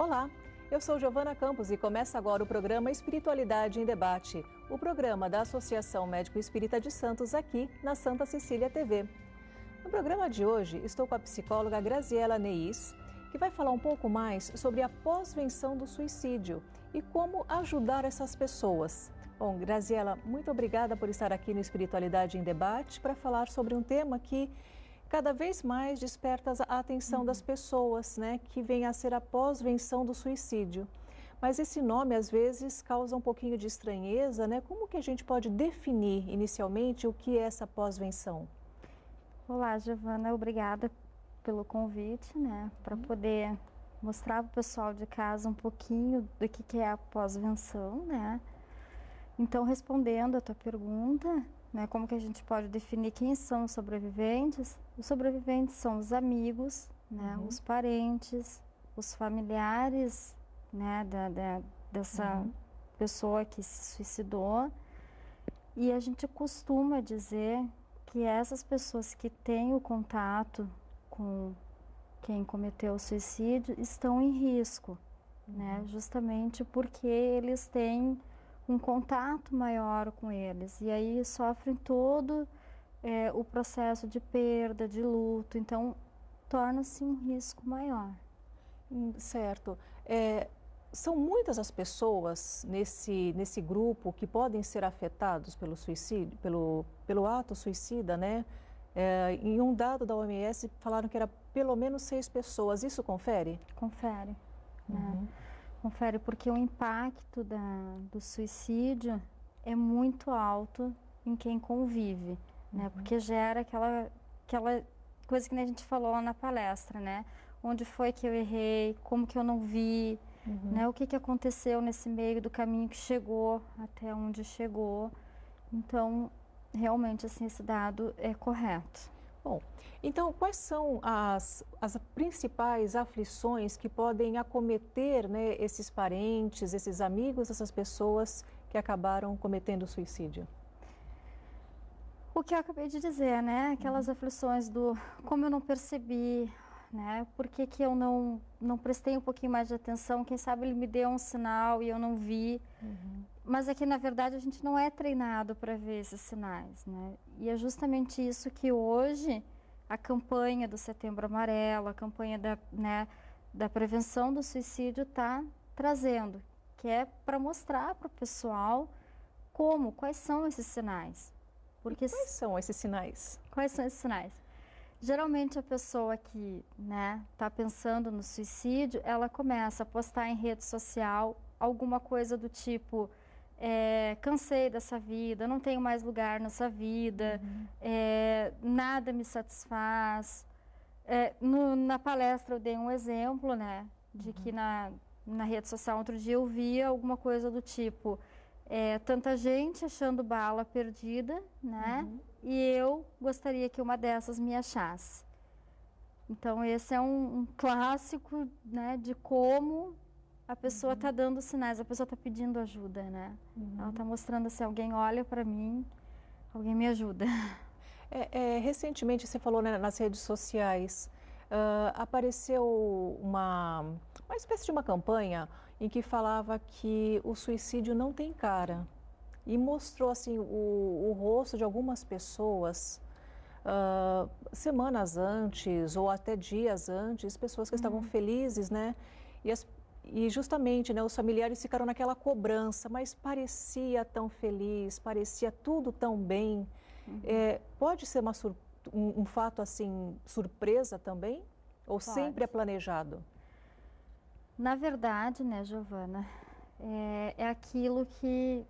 Olá, eu sou Giovana Campos e começa agora o programa Espiritualidade em Debate, o programa da Associação Médico Espírita de Santos aqui na Santa Cecília TV. No programa de hoje estou com a psicóloga Graziela Neis, que vai falar um pouco mais sobre a pós-venção do suicídio e como ajudar essas pessoas. Bom, Graziela, muito obrigada por estar aqui no Espiritualidade em Debate para falar sobre um tema que cada vez mais desperta a atenção das pessoas, né, que vem a ser a pós-venção do suicídio. Mas esse nome, às vezes, causa um pouquinho de estranheza, né? Como que a gente pode definir, inicialmente, o que é essa pós-venção? Olá, Giovana, obrigada pelo convite, né, para poder mostrar para o pessoal de casa um pouquinho do que é a pós-venção, né. Então, respondendo a tua pergunta, né, como que a gente pode definir quem são os sobreviventes? Os sobreviventes são os amigos, né, os parentes, os familiares, né, dessa pessoa que se suicidou. E a gente costuma dizer que essas pessoas que têm o contato com quem cometeu o suicídio estão em risco, né, justamente porque eles têm um contato maior com eles, e aí sofrem todo o processo de perda, de luto, então torna-se um risco maior. Certo. São muitas as pessoas nesse grupo que podem ser afetados pelo suicídio, pelo ato suicida, né? Em um dado da OMS falaram que era pelo menos 6 pessoas, isso confere? Confere, né? Confere, porque o impacto do suicídio é muito alto em quem convive, né? Porque gera aquela coisa que a gente falou lá na palestra, né? Onde foi que eu errei, como que eu não vi, né? O que aconteceu nesse meio do caminho que chegou até onde chegou. Então, realmente, assim, esse dado é correto. Bom, então quais são as principais aflições que podem acometer, né, esses parentes, esses amigos, essas pessoas que acabaram cometendo suicídio? O que eu acabei de dizer, né? Aquelas aflições do como eu não percebi, né? Por que eu não prestei um pouquinho mais de atenção? Quem sabe ele me deu um sinal e eu não vi. Mas é que, na verdade, a gente não é treinado para ver esses sinais, né? E é justamente isso que hoje a campanha do Setembro Amarelo, a campanha da prevenção do suicídio está trazendo, que é para mostrar para o pessoal quais são esses sinais. Porque quais são esses sinais? Quais são esses sinais? Geralmente a pessoa que está pensando no suicídio, ela começa a postar em rede social alguma coisa do tipo: cansei dessa vida, não tenho mais lugar nessa vida, nada me satisfaz. Na palestra eu dei um exemplo, né, de que na rede social outro dia eu via alguma coisa do tipo: tanta gente achando bala perdida, né, e eu gostaria que uma dessas me achasse. Então esse é um clássico, né, de como a pessoa está dando sinais, a pessoa está pedindo ajuda, né? Ela está mostrando assim: alguém olha para mim, alguém me ajuda. Recentemente, você falou, né, nas redes sociais, apareceu uma espécie de uma campanha em que falava que o suicídio não tem cara. E mostrou assim o rosto de algumas pessoas semanas antes ou até dias antes, pessoas que estavam felizes, né? E justamente, né, os familiares ficaram naquela cobrança, mas parecia tão feliz, parecia tudo tão bem. Pode ser um fato assim, surpresa também? Ou Pode. Sempre é planejado? Na verdade, né, Giovana, é aquilo que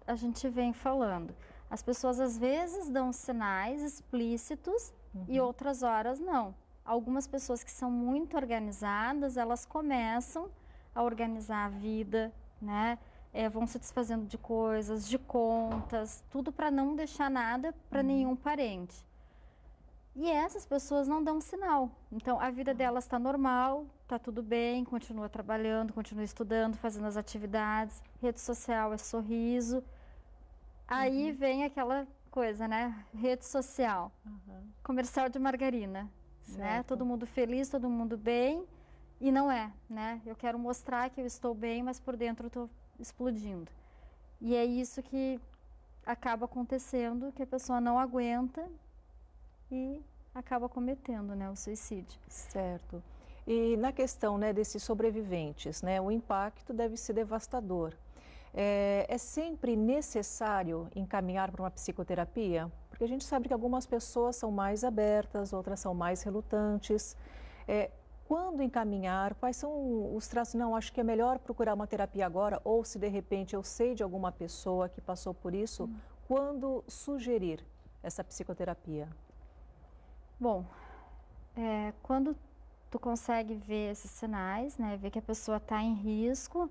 a gente vem falando. As pessoas às vezes dão sinais explícitos e outras horas não. Algumas pessoas que são muito organizadas, elas começam a organizar a vida, né? Vão se desfazendo de coisas, de contas, tudo para não deixar nada para nenhum parente. E essas pessoas não dão sinal. Então, a vida delas está normal, está tudo bem, continua trabalhando, continua estudando, fazendo as atividades, rede social é sorriso. Aí vem aquela coisa, né? Rede social, comercial de margarina, né? Todo mundo feliz, todo mundo bem. E não é, né? Eu quero mostrar que eu estou bem, mas por dentro eu estou explodindo. E é isso que acaba acontecendo, que a pessoa não aguenta e acaba cometendo, né, o suicídio. Certo. E na questão, né, desses sobreviventes, né, o impacto deve ser devastador. É sempre necessário encaminhar para uma psicoterapia? Porque a gente sabe que algumas pessoas são mais abertas, outras são mais relutantes. Quando encaminhar? Quais são os traços? Não, acho que é melhor procurar uma terapia agora, ou se de repente eu sei de alguma pessoa que passou por isso, quando sugerir essa psicoterapia? Bom, quando tu consegue ver esses sinais, né, ver que a pessoa está em risco,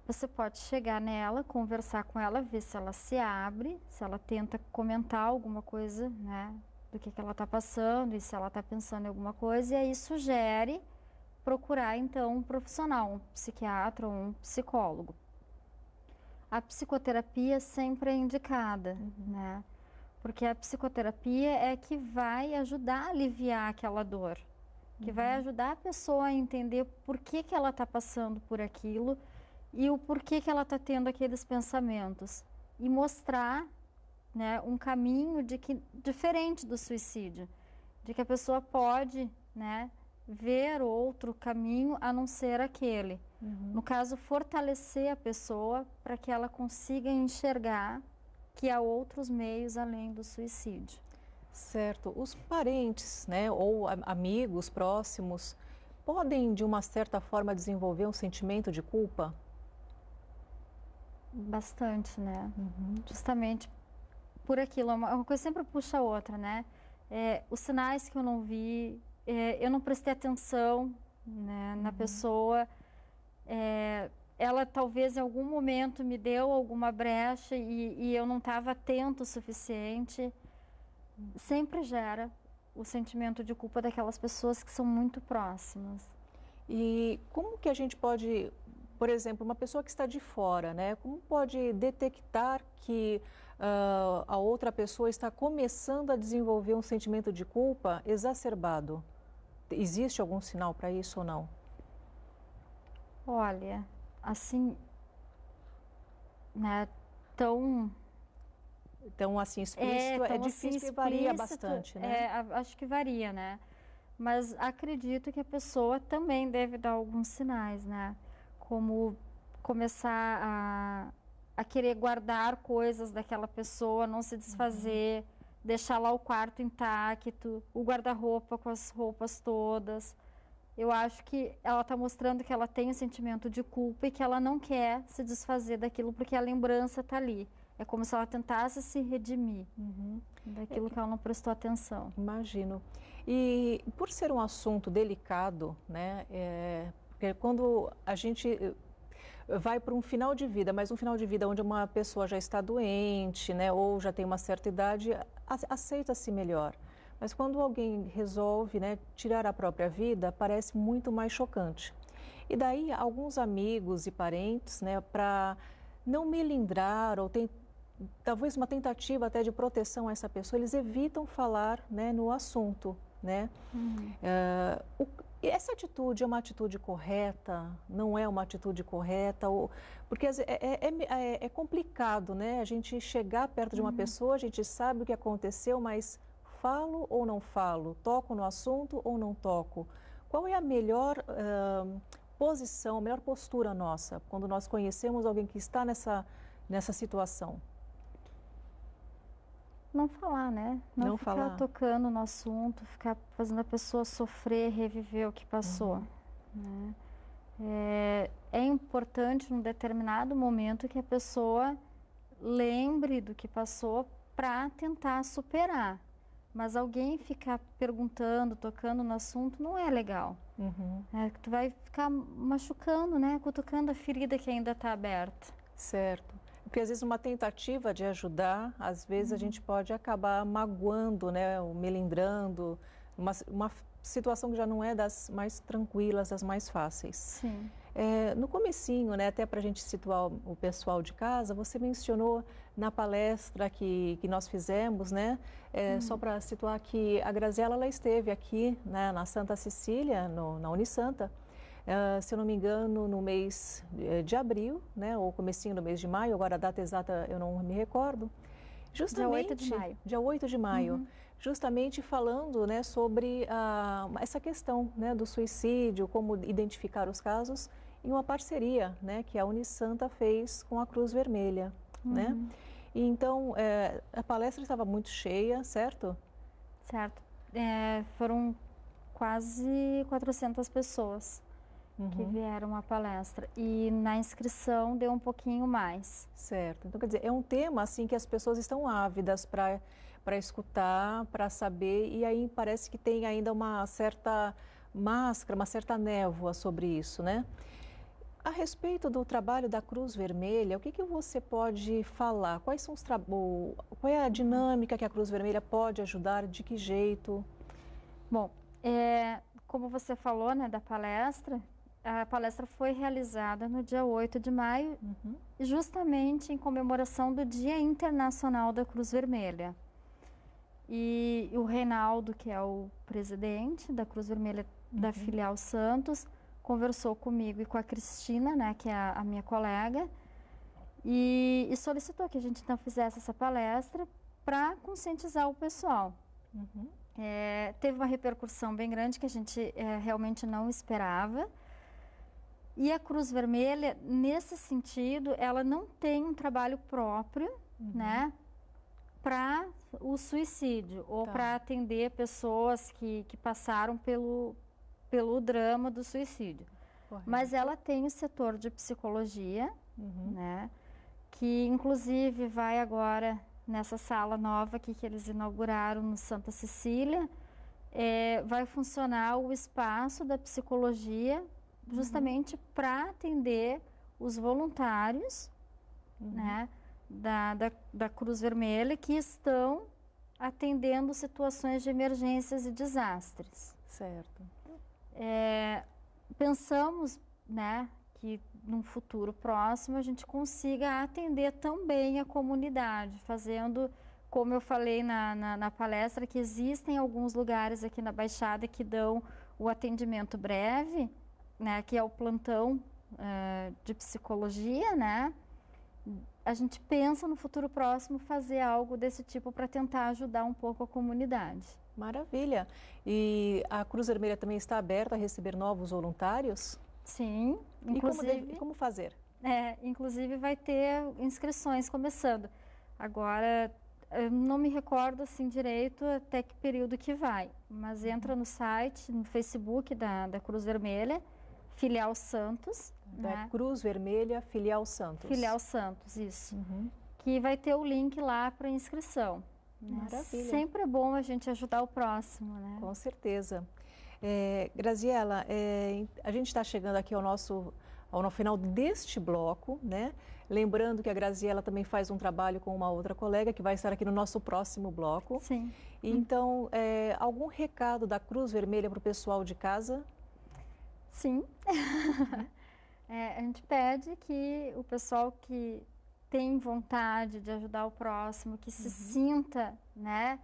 você pode chegar nela, conversar com ela, ver se ela se abre, se ela tenta comentar alguma coisa, né, do que ela está passando e se ela está pensando em alguma coisa, e aí sugere procurar então um profissional, um psiquiatra ou um psicólogo. A psicoterapia sempre é indicada, né? Porque a psicoterapia é que vai ajudar a aliviar aquela dor, que vai ajudar a pessoa a entender por que ela está passando por aquilo e o porquê que ela está tendo aqueles pensamentos e mostrar, né, um caminho diferente do suicídio, de que a pessoa pode, né, ver outro caminho a não ser aquele. No caso, fortalecer a pessoa para que ela consiga enxergar que há outros meios além do suicídio. Certo. Os parentes, né, ou amigos próximos, podem, de uma certa forma, desenvolver um sentimento de culpa? Bastante, né? Justamente por aquilo, uma coisa sempre puxa a outra, né? Os sinais que eu não vi, eu não prestei atenção, né, na pessoa, ela talvez em algum momento me deu alguma brecha e eu não estava atento o suficiente. Sempre gera o sentimento de culpa daquelas pessoas que são muito próximas. E como que a gente pode, por exemplo, uma pessoa que está de fora, né? Como pode detectar que a outra pessoa está começando a desenvolver um sentimento de culpa exacerbado? Existe algum sinal para isso ou não? Olha, assim, né, tão Então, assim, explícito é tão difícil assim porque varia explícito, bastante, né? acho que varia, né? Mas acredito que a pessoa também deve dar alguns sinais, né? Como começar a querer guardar coisas daquela pessoa, não se desfazer, deixar lá o quarto intacto, o guarda-roupa com as roupas todas. Eu acho que ela está mostrando que ela tem um sentimento de culpa e que ela não quer se desfazer daquilo porque a lembrança está ali. É como se ela tentasse se redimir daquilo que ela não prestou atenção. Imagino. E por ser um assunto delicado, né? Porque quando a gente vai para um final de vida, mas um final de vida onde uma pessoa já está doente, né? Ou já tem uma certa idade, aceita-se melhor. Mas quando alguém resolve, né, tirar a própria vida, parece muito mais chocante. E daí alguns amigos e parentes, né, para não melindrar ou talvez uma tentativa até de proteção a essa pessoa, eles evitam falar, né, no assunto, né? Essa atitude é uma atitude correta? Não é uma atitude correta? Porque é complicado, né? A gente chegar perto de uma pessoa, a gente sabe o que aconteceu, mas falo ou não falo? Toco no assunto ou não toco? Qual é a melhor posição, a melhor postura nossa quando nós conhecemos alguém que está nessa situação? Não falar, né? Não ficar falar. tocando no assunto, ficar fazendo a pessoa sofrer, reviver o que passou. Né? É importante num determinado momento que a pessoa lembre do que passou para tentar superar. Mas alguém ficar perguntando, tocando no assunto, não é legal. Tu vai ficar machucando, né? Cutucando a ferida que ainda está aberta. Certo. Porque às vezes uma tentativa de ajudar, às vezes a gente pode acabar magoando, né, ou melindrando, uma situação que já não é das mais tranquilas, das mais fáceis. Sim. No comecinho, né, até para a gente situar o pessoal de casa, você mencionou na palestra que nós fizemos, né, só para situar que a Graziela ela esteve aqui, né, na Santa Cecília, na Unisanta, se eu não me engano, no mês de abril, né, ou comecinho do mês de maio, agora a data exata eu não me recordo. Justamente, dia 8 de maio. Dia 8 de maio. Justamente falando, né, sobre essa questão, né, do suicídio, como identificar os casos, em uma parceria, né, que a Unisanta fez com a Cruz Vermelha, né? E então, a palestra estava muito cheia, certo? Certo. Foram quase 400 pessoas que vieram à palestra. E na inscrição deu um pouquinho mais. Certo. Então, quer dizer, é um tema assim que as pessoas estão ávidas para escutar, para saber, e aí parece que tem ainda uma certa máscara, uma certa névoa sobre isso, né? A respeito do trabalho da Cruz Vermelha, o que você pode falar? Quais são qual é a dinâmica que a Cruz Vermelha pode ajudar? De que jeito? Bom, como você falou, né, da palestra, a palestra foi realizada no dia 8 de maio, justamente em comemoração do Dia Internacional da Cruz Vermelha. E o Reinaldo, que é o presidente da Cruz Vermelha da Filial Santos, conversou comigo e com a Cristina, né, que é a minha colega, e solicitou que a gente então fizesse essa palestra para conscientizar o pessoal. Teve uma repercussão bem grande que a gente realmente não esperava. E a Cruz Vermelha, nesse sentido, ela não tem um trabalho próprio, né, para o suicídio ou para atender pessoas que passaram pelo drama do suicídio. Correto. Mas ela tem o setor de psicologia, né, que inclusive vai agora nessa sala nova aqui que eles inauguraram no Santa Cecília, vai funcionar o espaço da psicologia justamente para atender os voluntários, né, da Cruz Vermelha que estão atendendo situações de emergências e desastres. Certo. Pensamos, né, que num futuro próximo a gente consiga atender também a comunidade, fazendo, como eu falei na palestra, que existem alguns lugares aqui na Baixada que dão o atendimento breve, né, que é o plantão de psicologia, né? A gente pensa no futuro próximo fazer algo desse tipo para tentar ajudar um pouco a comunidade. Maravilha. E a Cruz Vermelha também está aberta a receber novos voluntários? Sim, inclusive. E como fazer? Inclusive vai ter inscrições começando. Agora, eu não me recordo assim direito até que período que vai, mas entra no site, no Facebook da Cruz Vermelha, Filial Santos. Da Cruz Vermelha, Filial Santos. Filial Santos, isso. Que vai ter o link lá para inscrição. Maravilha. Sempre é bom a gente ajudar o próximo, né? Com certeza. Graziela, a gente está chegando aqui ao final deste bloco, né? Lembrando que a Graziela também faz um trabalho com uma outra colega que vai estar aqui no nosso próximo bloco. Sim. Então, algum recado da Cruz Vermelha para o pessoal de casa? Sim. A gente pede que o pessoal que tem vontade de ajudar o próximo, que se sinta, né,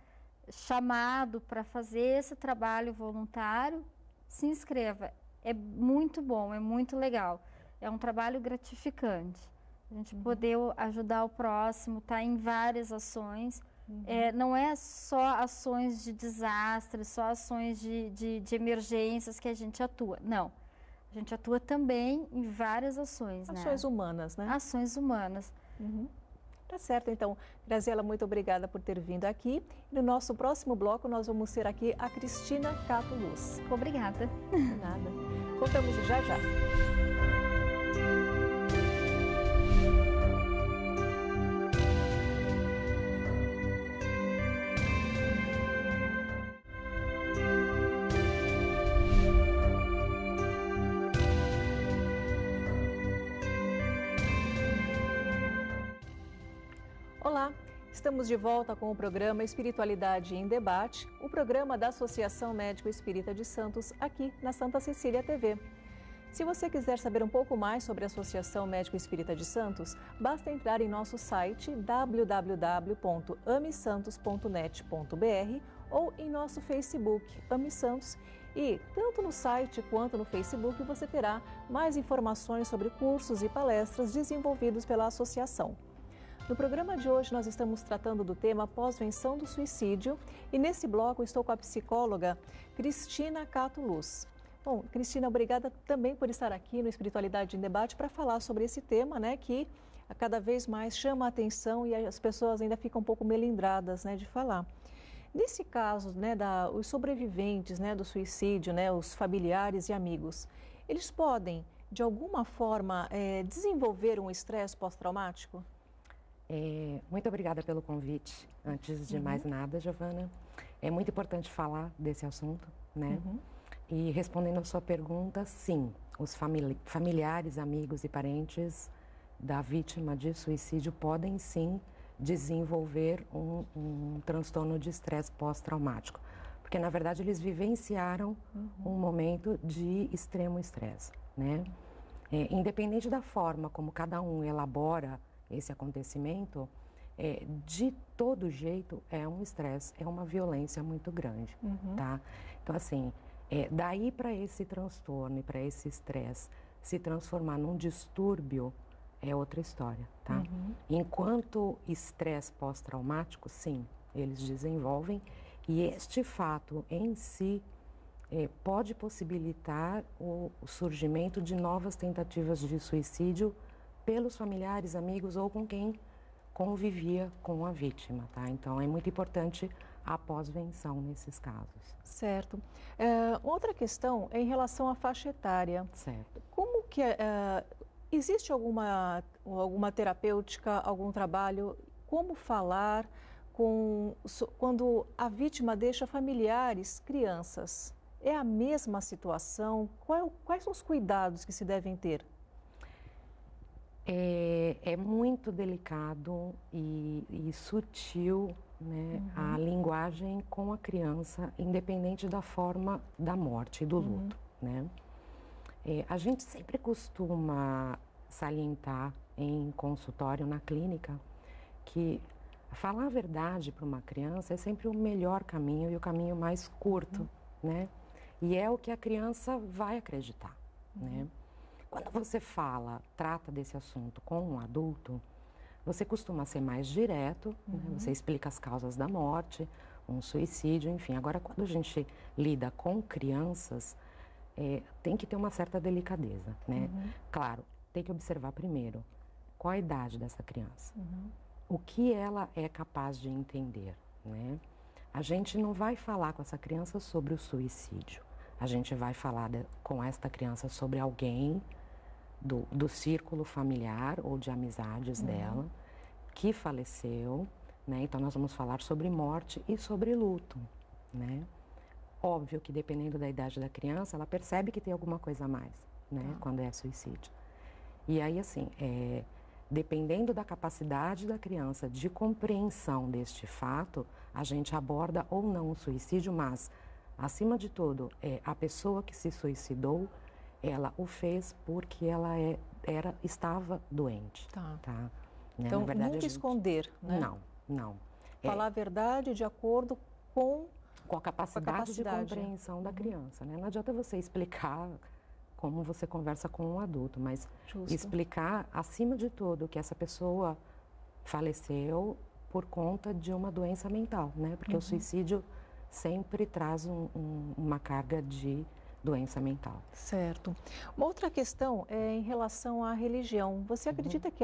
chamado para fazer esse trabalho voluntário, se inscreva. É muito bom, é muito legal. É um trabalho gratificante. A gente poder ajudar o próximo, tá em várias ações. Não é só ações de desastre, só ações de emergências que a gente atua. Não. A gente atua também em várias ações. Ações humanas, né? Ações humanas. Tá certo, então. Graziela, muito obrigada por ter vindo aqui. No nosso próximo bloco, nós vamos ter aqui a Cristina Cato Luz. Obrigada. De nada. Voltamos já já. Estamos de volta com o programa Espiritualidade em Debate, o programa da Associação Médico Espírita de Santos, aqui na Santa Cecília TV. Se você quiser saber um pouco mais sobre a Associação Médico Espírita de Santos, basta entrar em nosso site www.amesantos.net.br ou em nosso Facebook, Ame Santos. E tanto no site quanto no Facebook você terá mais informações sobre cursos e palestras desenvolvidos pela associação. No programa de hoje nós estamos tratando do tema pós-venção do suicídio e nesse bloco estou com a psicóloga Cristina Cato Luz. Bom, Cristina, obrigada também por estar aqui no Espiritualidade em Debate para falar sobre esse tema, né, que cada vez mais chama a atenção e as pessoas ainda ficam um pouco melindradas, né, de falar. Nesse caso, né, os sobreviventes, né, do suicídio, né, os familiares e amigos, eles podem, de alguma forma, desenvolver um estresse pós-traumático? Muito obrigada pelo convite. Antes de mais nada, Giovana, é muito importante falar desse assunto, né? E respondendo a sua pergunta, sim, os familiares, amigos e parentes da vítima de suicídio podem sim desenvolver um transtorno de estresse pós-traumático, porque na verdade eles vivenciaram um momento de extremo estresse, né? Independente da forma como cada um elabora esse acontecimento, de todo jeito é um estresse, é uma violência muito grande, tá? Então assim, daí para esse transtorno e para esse estresse se transformar num distúrbio é outra história, tá? Enquanto estresse pós-traumático, sim, eles desenvolvem e este fato em si pode possibilitar o surgimento de novas tentativas de suicídio pelos familiares, amigos ou com quem convivia com a vítima, tá? Então, é muito importante a pós-venção nesses casos. Certo. Outra questão é em relação à faixa etária. Certo. Como que existe alguma terapêutica, algum trabalho, como falar quando a vítima deixa familiares, crianças? É a mesma situação? Quais são os cuidados que se devem ter? É muito delicado e sutil, né, a linguagem com a criança, independente da forma da morte e do luto, né? A gente sempre costuma salientar em consultório, na clínica, que falar a verdade para uma criança é sempre o melhor caminho e o caminho mais curto, né? E é o que a criança vai acreditar, né? Quando você trata desse assunto com um adulto, você costuma ser mais direto, né? Você explica as causas da morte, um suicídio, enfim. Agora, quando a gente lida com crianças, tem que ter uma certa delicadeza, né? Claro, tem que observar primeiro qual a idade dessa criança, o que ela é capaz de entender, né? A gente não vai falar com essa criança sobre o suicídio, a gente vai falar com esta criança sobre alguém do círculo familiar ou de amizades dela que faleceu, né? Então nós vamos falar sobre morte e sobre luto, né? Óbvio que dependendo da idade da criança, ela percebe que tem alguma coisa a mais, né? Quando é suicídio. E aí assim, dependendo da capacidade da criança de compreensão deste fato, a gente aborda ou não o suicídio, mas acima de tudo, a pessoa que se suicidou, ela o fez porque ela estava doente, tá? Né? Então, na verdade, nunca esconder, né? Não. Falar a verdade de acordo com a capacidade de compreensão da criança, né? Não adianta você explicar como você conversa com um adulto, mas explicar, acima de tudo, que essa pessoa faleceu por conta de uma doença mental, né? Porque o suicídio sempre traz uma carga de doença mental. Certo. Uma outra questão é em relação à religião. Você acredita que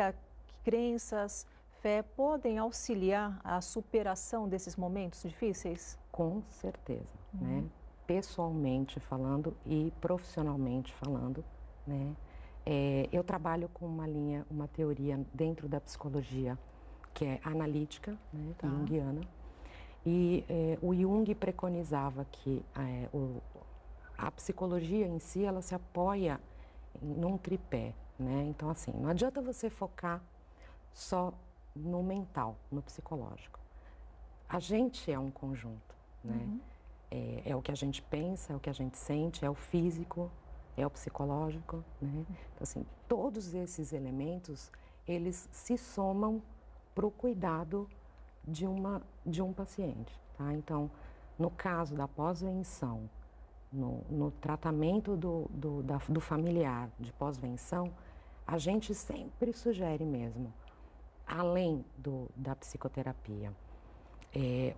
crenças, fé podem auxiliar a superação desses momentos difíceis? Com certeza, né? Pessoalmente falando e profissionalmente falando, né? Eu trabalho com uma teoria dentro da psicologia que é analítica, né? Junguiana. E o Jung preconizava que a psicologia em si, ela se apoia num tripé, né? Então, assim, não adianta você focar só no mental, no psicológico. A gente é um conjunto, né? É o que a gente pensa, é o que a gente sente, é o físico, é o psicológico, né? Então, assim, todos esses elementos, eles se somam para o cuidado de um paciente, tá? Então, no caso da pós-venção, no tratamento do familiar de pós-venção, a gente sempre sugere mesmo, além da psicoterapia,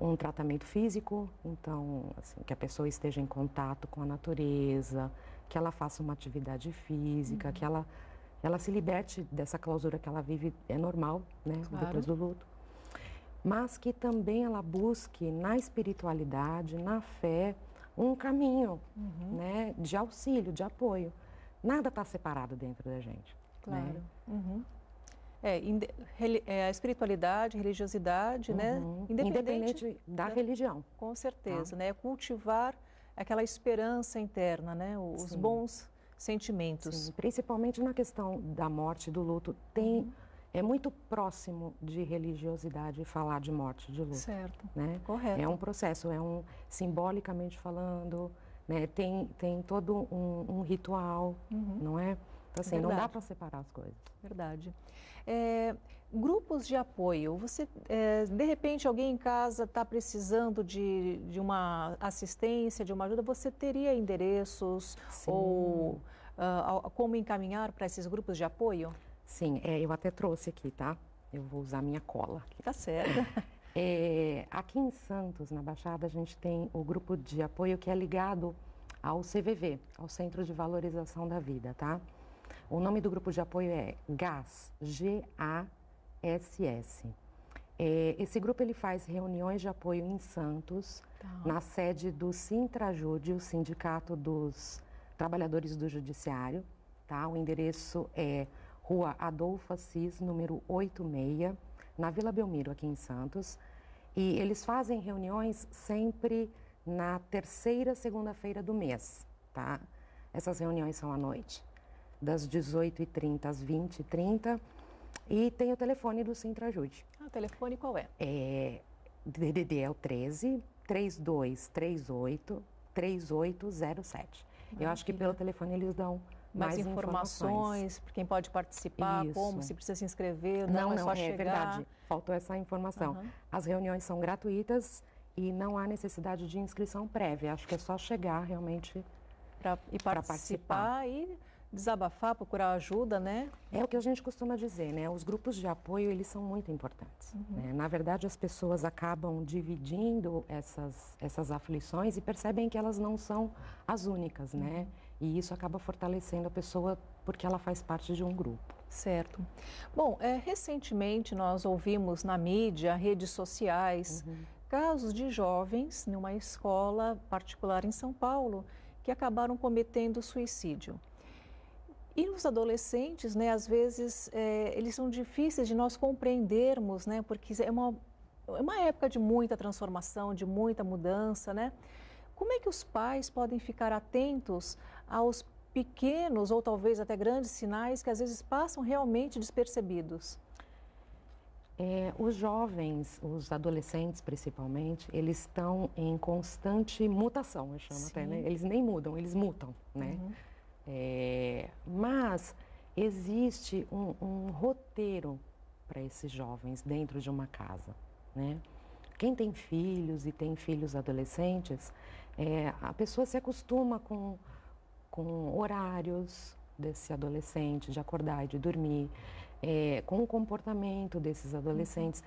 um tratamento físico, então, assim, que a pessoa esteja em contato com a natureza, que ela faça uma atividade física, que ela se liberte dessa clausura que ela vive, é normal, né, Claro. depois do luto. Mas que também ela busque na espiritualidade, na fé, um caminho, né, de auxílio, de apoio. Nada está separado dentro da gente. Claro. Né? A espiritualidade, religiosidade, né? Independente da religião. Com certeza, né? Cultivar aquela esperança interna, né? Os bons sentimentos. Sim, principalmente na questão da morte e do luto, é muito próximo de religiosidade falar de morte e de luto. Certo, né? correto. É um processo, simbolicamente falando, né? Tem todo um ritual, não é? Então, assim, não dá para separar as coisas. Verdade. Grupos de apoio, de repente alguém em casa está precisando de uma assistência, de uma ajuda, você teria endereços ou como encaminhar para esses grupos de apoio? Sim, eu até trouxe aqui, tá? Eu vou usar minha cola aqui. Tá certo. Aqui em Santos, na Baixada, a gente tem o grupo de apoio que é ligado ao CVV, ao Centro de Valorização da Vida, tá? O nome do grupo de apoio é GASS, G-A-S-S. Esse grupo ele faz reuniões de apoio em Santos, na sede do Sintrajude, o Sindicato dos Trabalhadores do Judiciário, tá? O endereço é Rua Adolfo Assis, número 86, na Vila Belmiro, aqui em Santos. E eles fazem reuniões sempre na terceira segunda-feira do mês, tá? Essas reuniões são à noite, das 18h30 às 20h30. E tem o telefone do Sintrajude. O telefone qual é? DDD é o 13 3238 3807. Eu acho que pelo telefone eles dão mais informações para quem pode participar, como, se precisa se inscrever, não é só chegar. É verdade, faltou essa informação. As reuniões são gratuitas e não há necessidade de inscrição prévia. Acho que é só chegar realmente para participar e desabafar, procurar ajuda, né? É o que a gente costuma dizer, né? Os grupos de apoio, eles são muito importantes. Né? Na verdade, as pessoas acabam dividindo essas aflições e percebem que elas não são as únicas, né? E isso acaba fortalecendo a pessoa porque ela faz parte de um grupo. Certo. Bom, recentemente nós ouvimos na mídia, redes sociais, casos de jovens numa escola particular em São Paulo que acabaram cometendo suicídio. E os adolescentes, né, às vezes, eles são difíceis de nós compreendermos, né, porque é uma época de muita transformação, de muita mudança, né? Como é que os pais podem ficar atentos aos pequenos ou talvez até grandes sinais que às vezes passam realmente despercebidos? Os jovens, os adolescentes principalmente, eles estão em constante mutação, eu chamo até, né? Eles nem mudam, eles mutam, né? Mas existe um roteiro para esses jovens dentro de uma casa, né? Quem tem filhos e tem filhos adolescentes, a pessoa se acostuma com horários desse adolescente, de acordar e de dormir, com o comportamento desses adolescentes.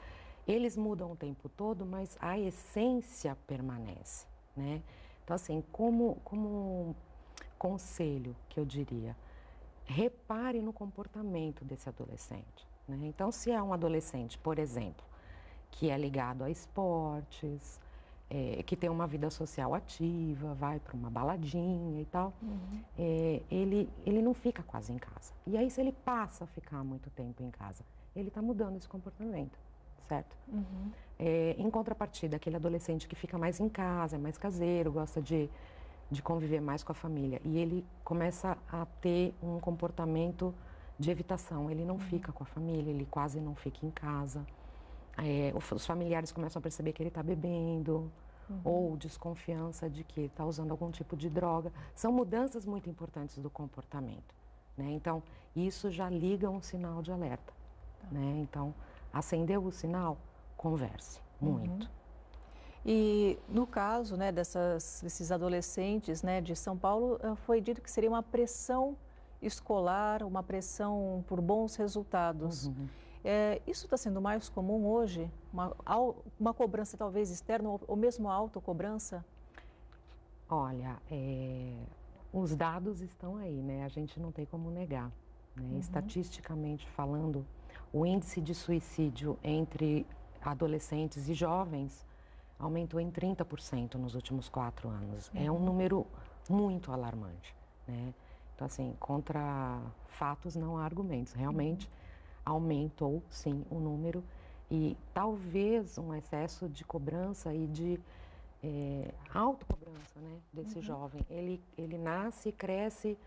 Eles mudam o tempo todo, mas a essência permanece, né? Então, assim, como conselho que eu diria, repare no comportamento desse adolescente, né? Então, se é um adolescente, por exemplo, que é ligado a esportes, que tem uma vida social ativa, vai para uma baladinha e tal, ele não fica quase em casa. E aí, se ele passa a ficar muito tempo em casa, ele está mudando esse comportamento, certo? Em contrapartida, aquele adolescente que fica mais em casa, é mais caseiro, gosta de conviver mais com a família, e ele começa a ter um comportamento de evitação. Ele não fica com a família, ele quase não fica em casa. Os familiares começam a perceber que ele está bebendo, ou desconfiança de que está usando algum tipo de droga. São mudanças muito importantes do comportamento, né? Então, isso já liga um sinal de alerta, né? Então, acendeu o sinal, converse muito. E no caso, né, desses adolescentes, né, de São Paulo, foi dito que seria uma pressão escolar, uma pressão por bons resultados. Isso está sendo mais comum hoje? Uma cobrança talvez externa ou mesmo autocobrança? Olha, os dados estão aí, né? A gente não tem como negar, né? Estatisticamente falando, o índice de suicídio entre adolescentes e jovens aumentou em 30% nos últimos 4 anos. É um número muito alarmante, né? Então, assim, contra fatos não há argumentos. Realmente aumentou, sim, o número. E talvez um excesso de cobrança e de autocobrança, né, desse jovem. Ele nasce e cresce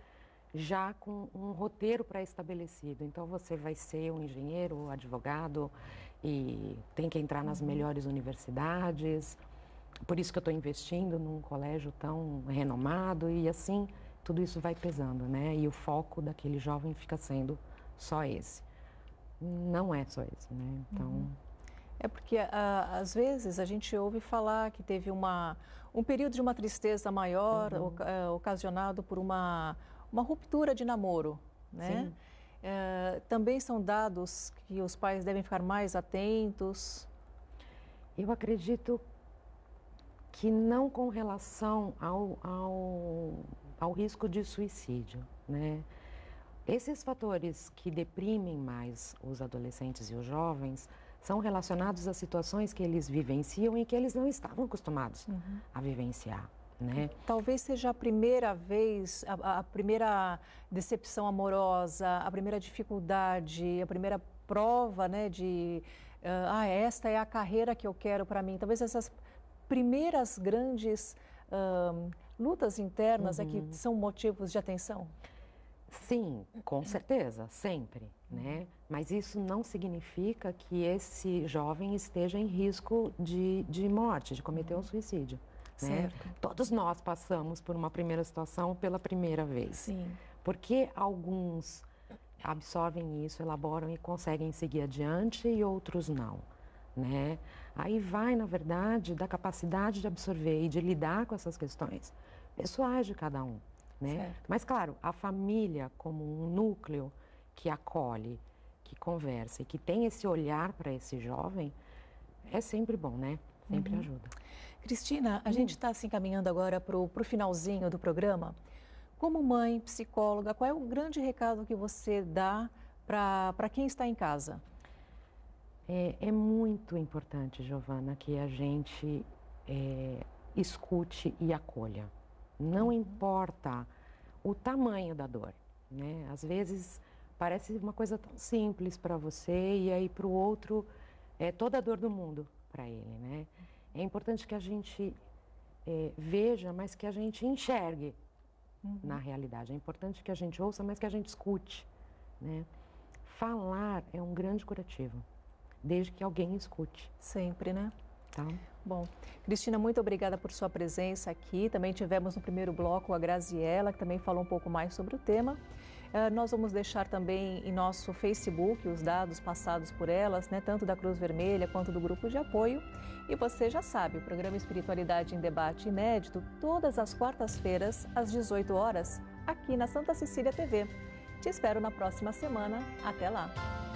já com um roteiro pré-estabelecido. Então, você vai ser um engenheiro, advogado e tem que entrar nas melhores universidades. Por isso que eu estou investindo num colégio tão renomado e assim, tudo isso vai pesando, né? E o foco daquele jovem fica sendo só esse. Não é só esse, né? Então... É porque, às vezes, a gente ouve falar que teve um período de uma tristeza maior, ocasionado por uma ruptura de namoro, né? Também são dados que os pais devem ficar mais atentos? Eu acredito que não com relação ao risco de suicídio, né? Esses fatores que deprimem mais os adolescentes e os jovens são relacionados a situações que eles vivenciam e que eles não estavam acostumados a vivenciar, né? Talvez seja a primeira vez, a primeira decepção amorosa, a primeira dificuldade, a primeira prova, né, de esta é a carreira que eu quero para mim. Talvez essas primeiras grandes lutas internas é que são motivos de atenção. Sim, com certeza, sempre, né? Mas isso não significa que esse jovem esteja em risco de morte, de cometer um suicídio, né? Todos nós passamos por uma primeira situação pela primeira vez. Sim. Porque alguns absorvem isso, elaboram e conseguem seguir adiante e outros não, né? Aí vai, na verdade, da capacidade de absorver e de lidar com essas questões pessoais de cada um. Né? Mas, claro, a família como um núcleo que acolhe, que conversa e que tem esse olhar para esse jovem, é sempre bom, né? Sempre ajuda. Cristina, a gente está se encaminhando agora para o finalzinho do programa. Como mãe, psicóloga, qual é o grande recado que você dá para quem está em casa? É muito importante, Giovana, que a gente escute e acolha. Não importa o tamanho da dor, né? Às vezes parece uma coisa tão simples para você e aí para o outro é toda a dor do mundo para ele, né? É importante que a gente veja, mas que a gente enxergue na realidade. É importante que a gente ouça, mas que a gente escute, né? Falar é um grande curativo, desde que alguém escute. Sempre, né? Tá? Bom, Cristina, muito obrigada por sua presença aqui. Também tivemos no primeiro bloco a Graziela, que também falou um pouco mais sobre o tema. Nós vamos deixar também em nosso Facebook os dados passados por elas, né, tanto da Cruz Vermelha quanto do grupo de apoio. E você já sabe, o programa Espiritualidade em Debate inédito, todas as quartas-feiras, às 18 horas, aqui na Santa Cecília TV. Te espero na próxima semana. Até lá!